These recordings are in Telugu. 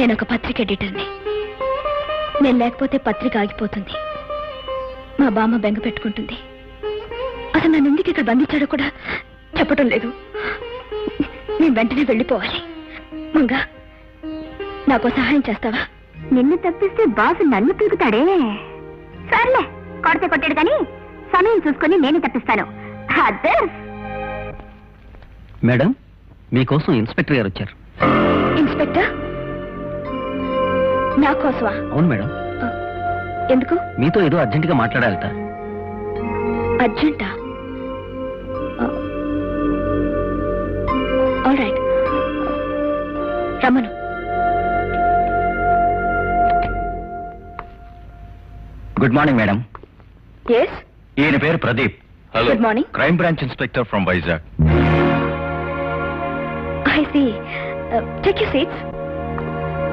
నేను ఒక పత్రిక ఎడిటర్ని. నేను లేకపోతే పత్రిక ఆగిపోతుంది. మా బామ్మ బెంగ పెట్టుకుంటుంది. అసలు నన్ను ఎందుకు ఇక్కడ బంధించాడో కూడా చెప్పటం లేదు. నేను వెంటనే వెళ్ళిపోవాలి. మంగా, నాకు సహాయం చేస్తావా? నిన్ను తప్పిస్తే బాసు నన్ను పీకుతాడే. సర్లే, కొడితే కొట్టాడు కానీ సమయం చూసుకొని నేనే తప్పిస్తాను. మేడం, మీకోసం ఇన్స్పెక్టర్ గారు వచ్చారు. ఇన్స్పెక్టర్? నా కోసమా? అవును మేడం. ఎందుకు? మీతో ఏదో అర్జెంటుగా మాట్లాడాలట. అర్జెంటా? ఆల్ రైట్, రమ్మను. Good morning madam. ఎస్, ఈయన పేరు Pradeep. Hello. Good morning. Crime branch inspector from Vizag. I see. Take your seats.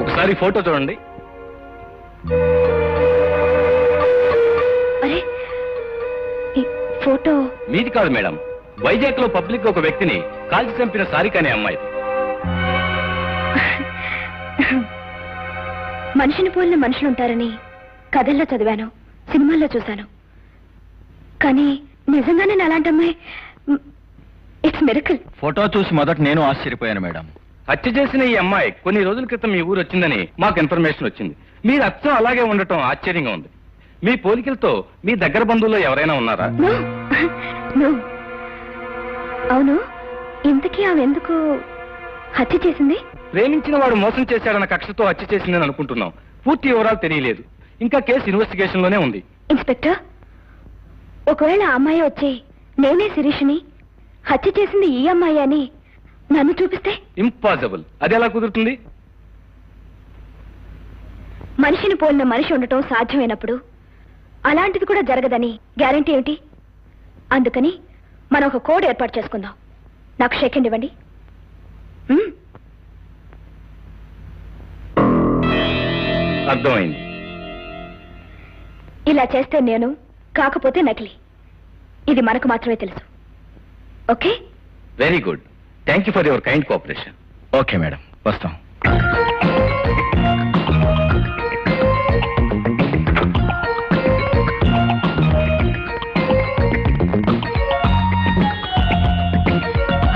ఒకసారి ఫోటో చూడండి. అరే, ఈ ఫోటో మీది కాదు మేడం. వైజాగ్ లో పబ్లిక్ ఒక వ్యక్తిని కాల్చి చంపిన సారిక అనే అమ్మాయి. మనిషిని పోలిన మనుషులు ఉంటారని కథల్లో చదివాను, సినిమాల్లో చూశాను. కానీ నిజంగానే అలాంటి అమ్మాయి. It's miracle. ఫోటో చూసి మొదట నేను ఆశ్చర్యపోయాను మేడం. హత్య చేసిన ఈ అమ్మాయి కొన్ని రోజుల క్రితం మీ ఊరు వచ్చిందని మాకు ఇన్ఫర్మేషన్ వచ్చింది. మీరు అచ్చం అలాగే ఉండటం ఆశ్చర్యంగా ఉంది. మీ పోలికలతో మీ దగ్గర బంధువుల్లో ఎవరైనా ఉన్నారా? అవును, ఇంతకీ ఆమె ఎందుకు హత్య చేసింది? ప్రేమించిన వాడు మోసం చేశాడన్న కక్షతో హత్య చేసిందని అనుకుంటున్నాం. పూర్తి వివరాలు తెలియలేదు. ఇంకా కేసు ఇన్వెస్టిగేషన్ లోనే ఉంది. ఇన్స్పెక్టర్, ఒకవేళ ఆ అమ్మాయి వచ్చి నేనే శిరీష్ని, హత్య చేసింది ఈ అమ్మాయి అని నన్ను చూపిస్తే? ఇంపాసిబుల్. అది ఎలా కుదురుతుంది? మనిషిని పోలిన మనిషి ఉండటం సాధ్యమైనప్పుడు అలాంటిది కూడా జరగదని గ్యారంటీ ఏమిటి? అందుకని మనం ఒక కోడ్ ఏర్పాటు చేసుకుందాం. నాకు షేక్ హ్యాండ్ ఇవ్వండి. అర్థమైంది. ఇలా చేస్తే నేను, కాకపోతే నకిలీ. ఇది మనకు మాత్రమే తెలుసు. Okay? Very good. Thank you for your kind cooperation. Okay madam, వస్తాం.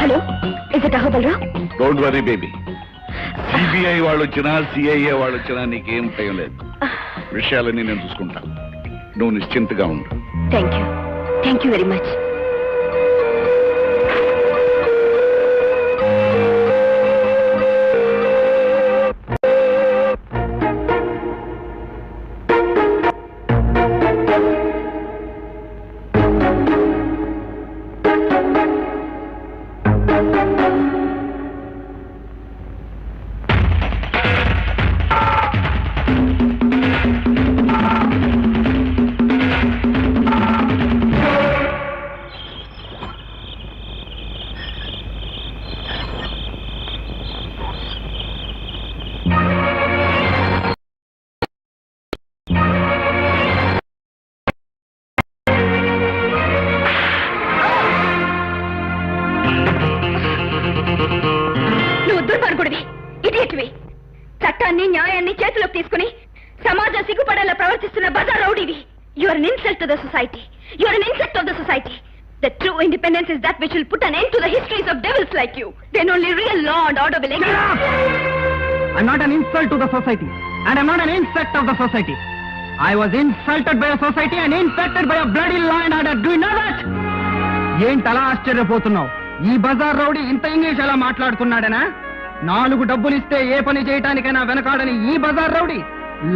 Hello, is it Ahobalarao? Don't worry baby. CBI వాళ్ళు వచ్చినా సిఐఏ వాళ్ళు వచ్చినా నీకేం భయం లేదు. విషయాలన్నీ నేను చూసుకుంటాను. నువ్వు నిశ్చింతగా ఉండు. Thank you very much. చట్టాన్ని న్యాయాన్ని చేతిలోకి తీసుకుని సమాజం సిగ్గుపడేలా ప్రవర్తిస్తున్న బజార్ రౌడీవి. You are an insult to the society. You are an insect of the society. The true independence is that which will put an end to the histories of devils like you. Then only real law and order will exist. I'm not an insult to the society, and I'm not an insect of the society. I was insulted by a society and infected by a bloody law and order. Do you know that? ఏంటలా ఆశ్చర్యపోతున్నావు? ఈ బజార్ రౌడీ ఇంత ఇంగ్లీష్ ఎలా మాట్లాడుతున్నాడనా? 4 డబ్బులు ఇస్తే ఏ పని చేయటానికైనా వెనకాడని ఈ బజార్ రౌడీ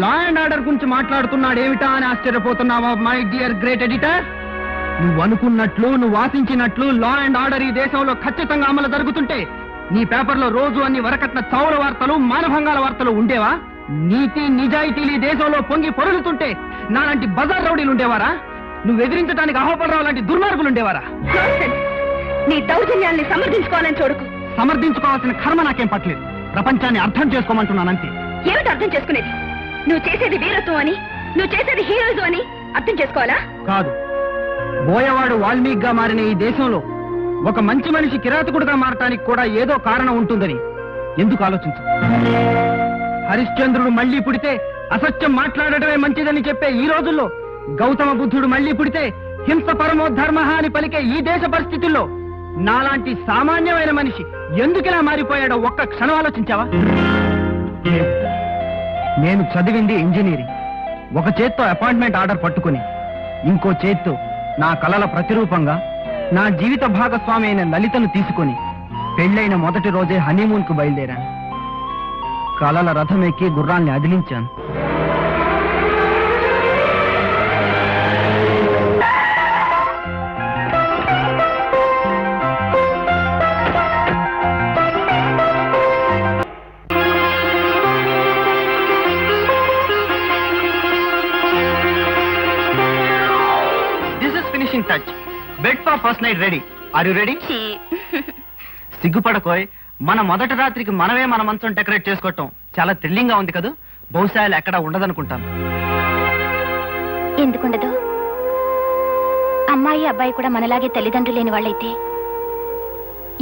లా అండ్ ఆర్డర్ గురించి మాట్లాడుతున్నాడేమిటా అని ఆశ్చర్యపోతున్నావా మై డియర్ గ్రేట్ ఎడిటర్? నువ్వు అనుకున్నట్లు, నువ్వు ఆశించినట్లు లా అండ్ ఆర్డర్ ఈ దేశంలో ఖచ్చితంగా అమలు జరుగుతుంటే నీ పేపర్లో రోజు అన్ని వరకట్న చౌర వార్తలు, మానభంగాల వార్తలు ఉండేవా? నీతి నిజాయితీలు ఈ దేశంలో పొంగి పొరుగుతుంటే నాలాంటి బజార్ రౌడీలు ఉండేవారా? నువ్వు ఎదిరించడానికి అహోబలరావు లాంటి దుర్మార్గులు ఉండేవారా? నీ దౌర్జన్యాల్ని సమర్థించుకోవాలని చూడకు. సమర్థించుకోవాల్సిన కర్మ నాకేం పట్టలేదు. ప్రపంచాన్ని అర్థం చేసుకోమంటున్నానంతే. ఏమిటి అర్థం చేసుకునేది? నువ్వు చేసేది వీరత్వం అని, నువ్వు చేసేది హీరోయిజం అని అర్థం చేసుకోవాలా? కాదు. బోయవాడు వాల్మీకిగా మారిన ఈ దేశంలో ఒక మంచి మనిషి కిరాతకుడుగా మారటానికి కూడా ఏదో కారణం ఉంటుందని ఎందుకు ఆలోచించు? హరిశ్చంద్రుడు మళ్ళీ పుడితే అసత్యం మాట్లాడటమే మంచిదని చెప్పే ఈ రోజుల్లో, గౌతమ బుద్ధుడు మళ్ళీ పుడితే హింస పరమో ధర్మ అని పలికే ఈ దేశ పరిస్థితుల్లో నాలాంటి సామాన్యమైన మనిషి ఎందుకిలా మారిపోయాడో ఒక్క క్షణం ఆలోచించావా? నేను చదివింది ఇంజనీరింగ్. ఒక చేత్తో అపాయింట్మెంట్ ఆర్డర్ పట్టుకుని ఇంకో చేత్తో నా కలల ప్రతిరూపంగా నా జీవిత భాగస్వామి అయిన లలితను తీసుకుని పెళ్ళైన మొదటి రోజే హనీమూన్ కు బయలుదేరాను. కలల రథం ఎక్కి గుర్రాల్ని అదిలించాను. This is finishing touch. Bed for first night ready. Are you ready? సిగ్గుపడకోయ్. మన మొదటి రాత్రికి మనమే మన మంచం డెకరేట్ చేసుకోవటం చాలా థ్రిల్లింగ్ గా ఉంది కదా. బహుశా ఎక్కడ ఉండదనుకుంటాను. ఎందుకుండదు? అమ్మాయి అబ్బాయి కూడా మనలాగే తల్లిదండ్రులు లేని వాళ్ళైతే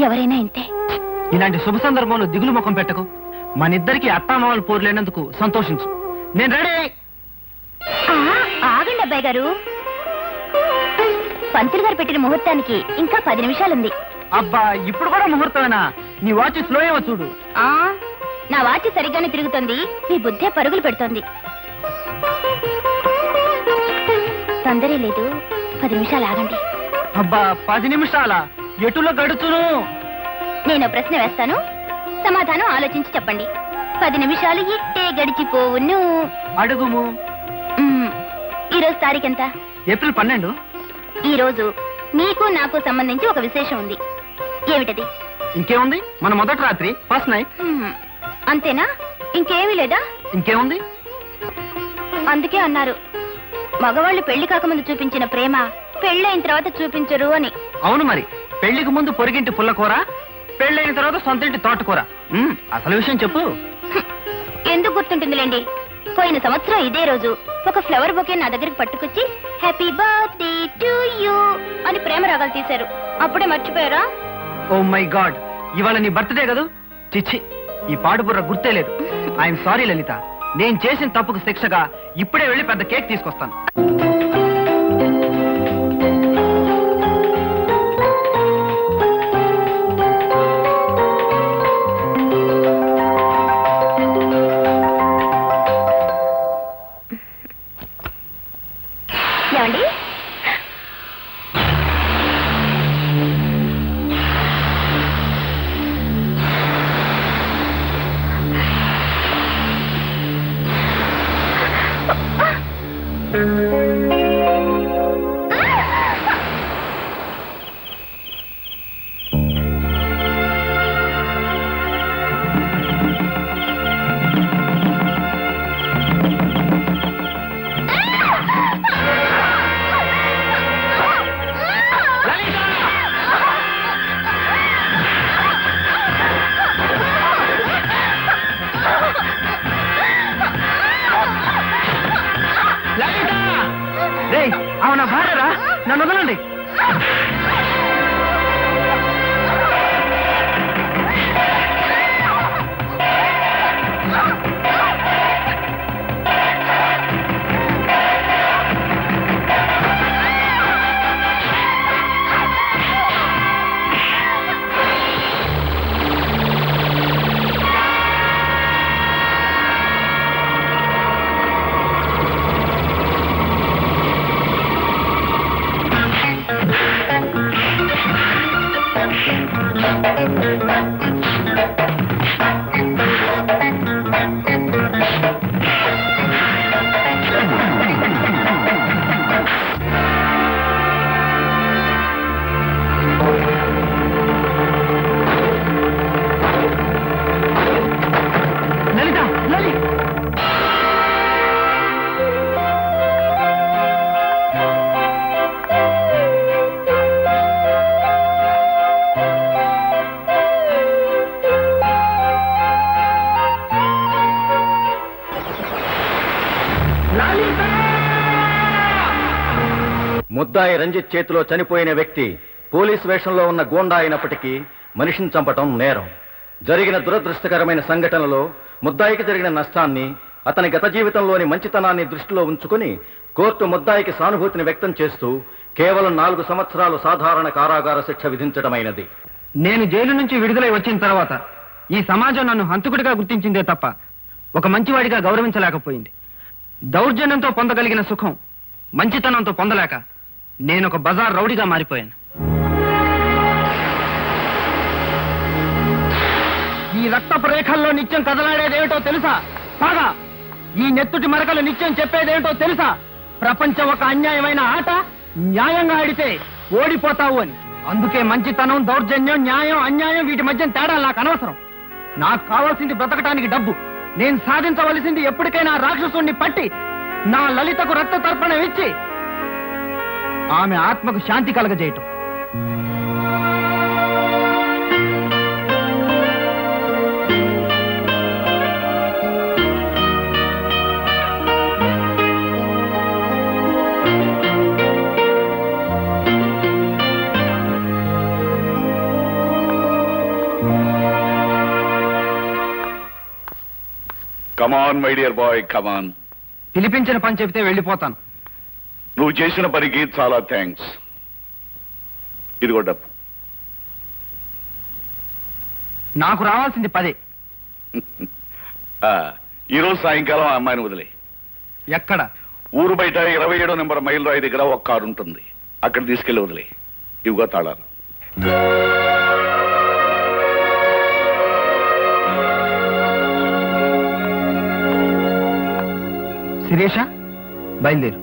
ఎవరైనా ఇంతే. ఇలాంటి శుభ సందర్భంలో దిగులు ముఖం పెట్టకు. మనిద్దరికి అత్తామామలు పోరు లేనందుకు సంతోషించు. నేను రెడీ. ఆగండి అబ్బాయి గారు. పంతులు గారు పెట్టిన ముహూర్తానికి ఇంకా 10 నిమిషాలుంది. అబ్బా, ఇప్పుడు కూడా ముహూర్తమేనా? నీ వాచ్ స్లో ఏమో చూడు. నా వాచ్ సరిగ్గానే తిరుగుతోంది, మీ బుద్ధే పరుగులు పెడుతోంది. తొందరే లేదు, 10 నిమిషాలు ఆగండి. అబ్బా, 10 నిమిషాలా? ఎటులో గడుచును? నేను ప్రశ్న వేస్తాను, సమాధానం ఆలోచించి చెప్పండి. 10 నిమిషాలు ఇట్టే గడిచిపోవును. అడుగుము. ఈరోజు తారీఖెంత? ఏప్రిల్ 12. ఈ రోజు మీకు నాకు సంబంధించి ఒక విశేషం ఉంది. ఏమిటది? ఇంకేముంది, మన మొదటి రాత్రి, ఫస్ట్ నైట్. అంతేనా? ఇంకేమీ లేదా? ఇంకేముంది? అందుకే అన్నారు, మగవాళ్ళు పెళ్లి కాకముందు చూపించిన ప్రేమ పెళ్ళైన తర్వాత చూపించరు అని. అవును మరి. పెళ్లికి ముందు పొరిగింటి పుల్లకూర, పెళ్ళైన తర్వాత సొంతింటి తోటకూర. అసలు విషయం చెప్పు. ఎందుకు గుర్తుంటుందిలేండి. పోయిన సంవత్సరం ఇదే రోజు ఒక ఫ్లవర్ బొకే నా దగ్గరికి పట్టుకొచ్చి హ్యాపీ బర్త్డే టు యూ అని ప్రేమ రాగాలు తీశారు. అప్పుడే మర్చిపోయారా? ఓ మై గాడ్, ఇవాళ నీ బర్త్డే కదా. చిచ్చి, ఈ పాడుబుర్ర గుర్తే లేదు. ఐఎమ్ సారీ లలిత. నేను చేసిన తప్పుకు శిక్షగా ఇప్పుడే వెళ్ళి పెద్ద కేక్ తీసుకొస్తాను. ఏమండి? అవునా భార్యరా? నన్ను వదలండి. ముద్దాయి రంజిత్ చేతిలో చనిపోయిన వ్యక్తి పోలీసు వేషంలో ఉన్న గూండా అయినప్పటికీ మనిషిని చంపటం నేరం. జరిగిన దురదృష్టకరమైన సంఘటనలో ముద్దాయికి జరిగిన నష్టాన్ని, అతని గత జీవితంలోని మంచితనాన్ని దృష్టిలో ఉంచుకుని కోర్టు ముద్దాయికి సానుభూతిని వ్యక్తం చేస్తూ కేవలం 4 సంవత్సరాలు సాధారణ కారాగార శిక్ష విధించడమైనది. నేను జైలు నుంచి విడుదలై వచ్చిన తర్వాత ఈ సమాజం నన్ను హంతకుడిగా గుర్తించిందే తప్ప ఒక మంచివాడిగా గౌరవించలేకపోయింది. దౌర్జన్యంతో పొందగలిగిన సుఖం మంచితనంతో పొందలేక నేను ఒక బజార్ రౌడీగా మారిపోయాను. ఈ రక్తపు రేఖల్లో నిత్యం కదలాడేదేమిటో తెలుసా? బాగా ఈ నెత్తుటి మరకలు నిత్యం చెప్పేదేమిటో తెలుసా? ప్రపంచం ఒక అన్యాయమైన ఆట, న్యాయంగా ఆడితే ఓడిపోతావు అని. అందుకే మంచితనం, దౌర్జన్యం, న్యాయం, అన్యాయం వీటి మధ్య తేడా నాకు అనవసరం. నాకు కావాల్సింది బ్రతకటానికి డబ్బు. నేను సాధించవలసింది ఎప్పటికైనా రాక్షసుణ్ణి పట్టి నా లలితకు రక్త తర్పణం ఇచ్చి ఆమె ఆత్మకు శాంతి కలగజేయటం. కమాన్ మై డియర్ బాయ్, కమాన్. పిలిపించిన పని చెబితే వెళ్ళిపోతాను. నువ్వు చేసిన పనికి చాలా థ్యాంక్స్. ఇదిగో డబ్బు. నాకు రావాల్సింది 10. ఈరోజు సాయంకాలం ఆ అమ్మాయిని వదిలే. ఎక్కడ? ఊరు బయట 27వ నెంబర్ మైల్ రాయి దగ్గర ఒక కారు ఉంటుంది, అక్కడ తీసుకెళ్లి వదిలే. ఇవిగో తాళాలు. శిరీష, బయలుదేరు.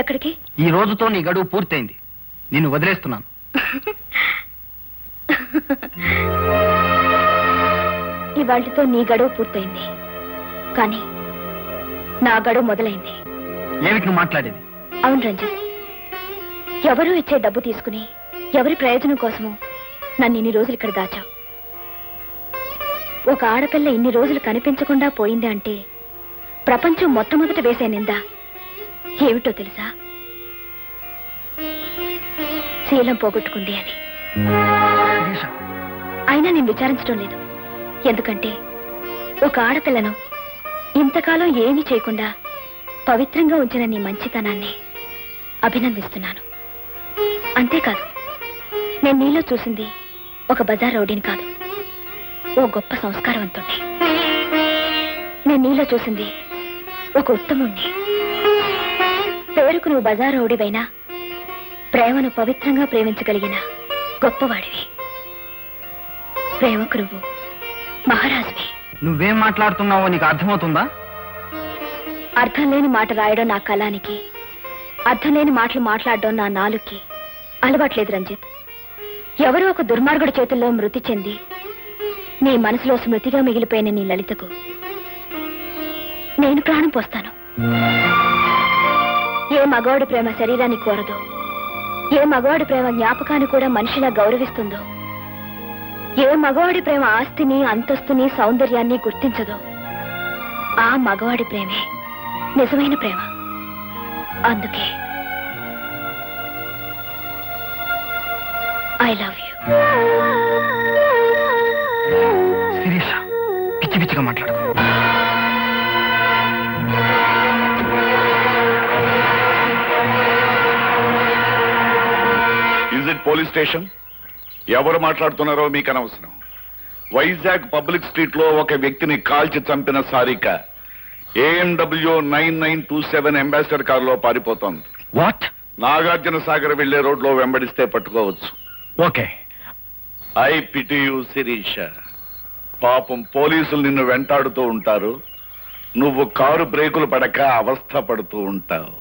ఎక్కడికి? ఈ రోజుతో నీ గడువు పూర్తయింది. నిన్ను వదిలేస్తున్నాను. ఇవాళ్టితో నీ గడువు పూర్తయింది, కానీ నా గడువు మొదలైంది. ఏమిటి నువ్వు మాట్లాడేది? అవును రంజిత్, ఎవరూ ఇచ్చే డబ్బు తీసుకుని ఎవరి ప్రయోజనం కోసమో నన్ను ఇన్ని రోజులు ఇక్కడ దాచావు. ఒక ఆడపిల్ల ఇన్ని రోజులు కనిపించకుండా పోయింది అంటే ప్రపంచం మొట్టమొదట వేసే నింద ఏమిటో తెలుసా? శీలం పోగొట్టుకుంది అని. అయినా నేను విచారించడం లేదు. ఎందుకంటే ఒక ఆడపిల్లను ఇంతకాలం ఏమీ చేయకుండా పవిత్రంగా ఉంచిన నీ మంచితనాన్ని అభినందిస్తున్నాను. అంతేకాదు, నేను నీలో చూసింది ఒక బజార్ రౌడీని కాదు, ఓ గొప్ప సంస్కారవంతుణ్ణి. నేను నీలో చూసింది ఒక ఉత్తముణ్ణి. పేరుకు నువ్వు బజార్ రౌడీవైనా ప్రేమను పవిత్రంగా ప్రేమించగలిగిన గొప్పవాడివి. ప్రేమకు నువ్వు మహారాజువి. నువ్వేం మాట్లాడుతున్నావో నీకు అర్థమవుతుందా? అర్థం లేని మాట రాయడం నా కళానికి, అర్థం లేని మాటలు మాట్లాడడం నా నాలుగుకి అలవాట్లేదు రంజిత్. ఎవరో ఒక దుర్మార్గుడి చేతుల్లో మృతి చెంది నీ మనసులో స్మృతిగా మిగిలిపోయిన నీ లలితకు నేను ప్రాణం పోస్తాను. ఏ మగవాడి ప్రేమ శరీరాన్ని కోరదో, ఏ మగవాడి ప్రేమ జ్ఞాపకాన్ని కూడా మనిషిలా గౌరవిస్తుందో, ఏ మగవాడి ప్రేమ ఆస్తిని, అంతస్తుని, సౌందర్యాన్ని గుర్తించదో, ఆ మగవాడి ప్రేమే నిజమైన ప్రేమ. అందుకే ఐ లవ్ యూ. శిరీష, పిచ్చి పిచ్చిగా మాట్లాడు. Is it police station? ఎవరు మాట్లాడుతున్నారో మీకు అనవసరం. వైజాగ్ పబ్లిక్ స్ట్రీట్ లో ఒక వ్యక్తిని కాల్చి చంపిన సారిక AMW 9927 అంబాసిడర్ కారులో పారిపోతోంది. వాట్? నాగార్జున సాగర్ వెళ్లే రోడ్లో వెంబడిస్తే పట్టుకోవచ్చు. Okay. I pity you Shirisha. పాపం పోలీసులు నిన్ను వెంటాడుతూ ఉంటారు, నువ్వు కారు బ్రేకులు పడక అవస్థ పడుతూ ఉంటావు.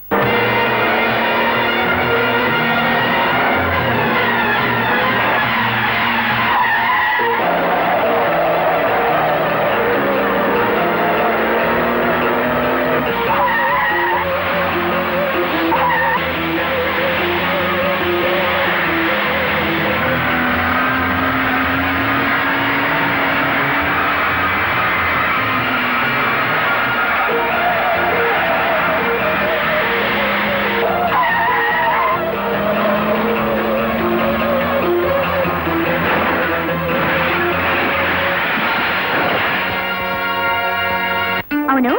అవును,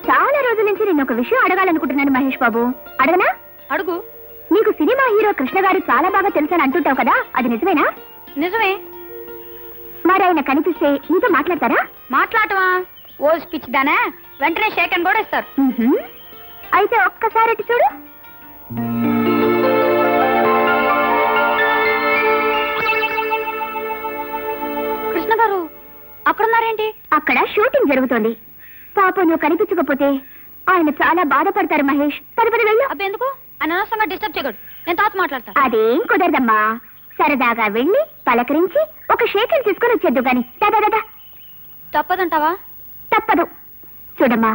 చాలా రోజుల నుంచి నేను ఒక విషయం అడగాలనుకుంటున్నాను మహేష్ బాబు. అడగనా? అడుగు. నీకు సినిమా హీరో కృష్ణ గారు చాలా బాగా తెలుసని అంటుంటావు కదా, అది నిజమేనా? నిజమే. మరి ఆయన కనిపిస్తే నీతో మాట్లాడతారా? మాట్లాడటమా? ఓ స్పీచ్ దానా, వెంటనే షేక్ అని కూడా ఇస్తారు. అయితే ఒక్కసారి అటు చూడు. కృష్ణ గారు అక్కడున్నారేంటి? అక్కడ షూటింగ్ జరుగుతోంది. పాపం నువ్వు కనిపించకపోతే ఆయన చాలా బాధపడతారు మహేష్. పది వెళ్ళు. అబ్బెందుకు? ఆయన అనవసరంగా డిస్టర్బ్ చేయకూడదు. నేను తాత మాట్లాడతా. అదేం కుదరదమ్మా. సరదాగా వెళ్ళి పలకరించి ఒక షేకిల్ తీసుకొని వచ్చేద్దు గాని. దాదా తప్పదంటావా? తప్పదు. చూడమ్మా,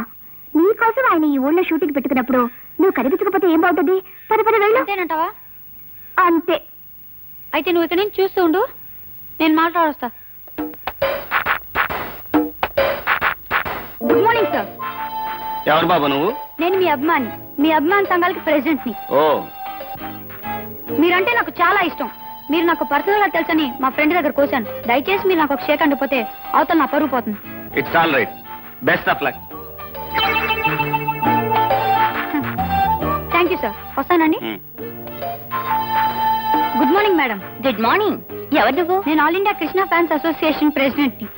నీకోసం ఆయన ఈ ఊళ్ళో షూటింగ్ పెట్టుకున్నప్పుడు నువ్వు కనిపించకపోతే ఏం బాగుంటుంది? పద వెళ్ళు. అంతేనంటావా? అంతే. అయితే నువ్వు ఇక్కడ నుంచి చూస్తూ ఉండు, నేను మాట్లాడొస్తా. Good morning sir. ఎవరు బాబు నువ్వు? నేను మీ అభిమాని, మీ అభిమాన సంఘాలకి ప్రెసిడెంట్ ని. ఓ, మీరంటే నాకు చాలా ఇష్టం. మీరు నాకు పర్సనల్ గా తెలుసని మా ఫ్రెండ్ దగ్గర కోసాను. దయచేసి మీరు నాకు ఒక షేక్ అండిపోతే అవతల నా పరుగు పోతుంది. It's all right. Best of luck. Thank you sir. వస్తానండి. Good morning madam. Good morning. ఎవరు నువ్వు? నేను all India Krishna fans association president ని.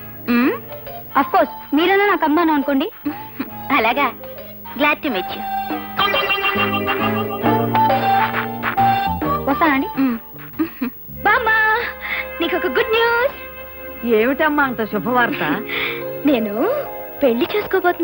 అఫ్ కోర్స్ మీరన్నా నాకు అమ్మాను అనుకోండి. అలాగా, గ్లాడ్ టు మీట్ యు. వస్తానండి. బామ్మా, నీకు ఒక గుడ్ న్యూస్. ఏమిటమ్మా అంత శుభవార్త? నేను పెళ్లి చేసుకోబోతున్నాను.